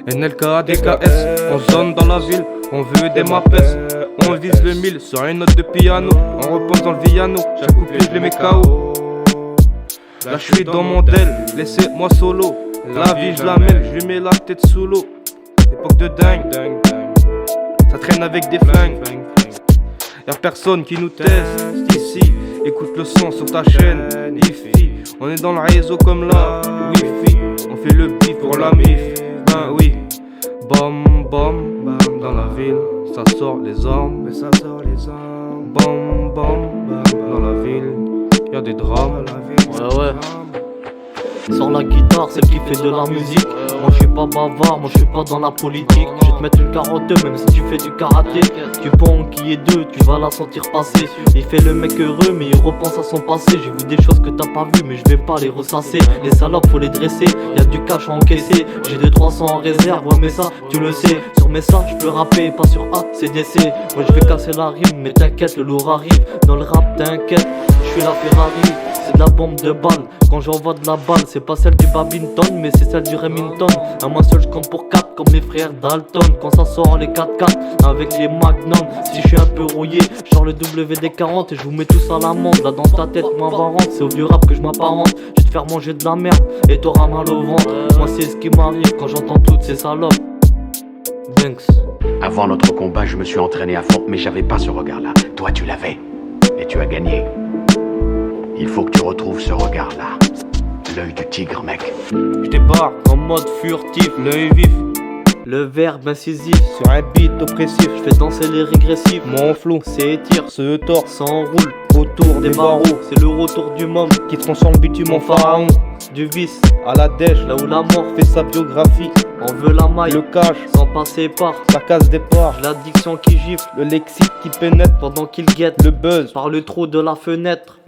NLK, DKS, on zone dans la ville, on veut des mapes. On vise le 1000 sur une note de piano, on repose dans le Viano, chaque couplet je les mets KO. Là je suis dans mon del, laissez-moi solo. La vie je la mêle, je lui mets la tête sous l'eau. Époque de dingue, ça traîne avec des flingues. Y'a personne qui nous teste ici. Écoute le son sur ta chaîne, Ifi. On est dans le réseau comme la Wi-Fi. On fait le bif pour la mif, ben oui. Bam bam bam dans la ville, ça sort les armes, mais ça sort les armes. Bam bam bam dans la ville, y'a des drames. Ouais. Sors la guitare, celle qui fait de la musique. Moi je suis pas bavard, moi je suis pas dans la politique. Je vais te mettre une 42 même si tu fais du karaté. Tu penses qu'il y ait deux, tu vas la sentir passer. Il fait le mec heureux mais il repense à son passé. J'ai vu des choses que t'as pas vues mais je vais pas les ressasser. Les salopes faut les dresser, y'a du cash à encaisser. J'ai 200-300 en réserve, ouais mais ça tu le sais. Sur mes ça je peux rapper, pas sur A, c'est DC. Moi je vais casser la rime mais t'inquiète le lourd arrive. Dans le rap t'inquiète, je suis la Ferrari. C'est de la bombe de balle, quand j'envoie de la balle c'est pas celle du Babington mais c'est celle du Remington. À moi seul je compte pour 4 comme mes frères Dalton. Quand ça sort les 4x4 avec les Magnum. Si je suis un peu rouillé, genre le WD-40 et je vous mets tous à l'amende. Là dans ta tête moi varante, c'est au vieux rap que je m'apparente. Je vais te faire manger de la merde et t'auras mal au ventre. Moi c'est ce qui m'arrive quand j'entends toutes ces salopes. Banks. Avant notre combat je me suis entraîné à fond mais j'avais pas ce regard là. Toi tu l'avais et tu as gagné. Il faut que tu retrouves ce regard-là. L'œil du tigre, mec. Je débarque en mode furtif, l'œil vif. Le verbe incisif Sur un beat oppressif, je fais danser les régressifs. mon flow S'étire, se tord s'enroule autour des barreaux C'est le retour du môme qui transforme le bitume en pharaon. du vice. À la dèche, Là où la mort fait sa biographie, on veut la maille le cache, sans passer par la case départ, l'addiction qui gifle le lexique qui pénètre, pendant qu'il guette le buzz. par le trou de la fenêtre.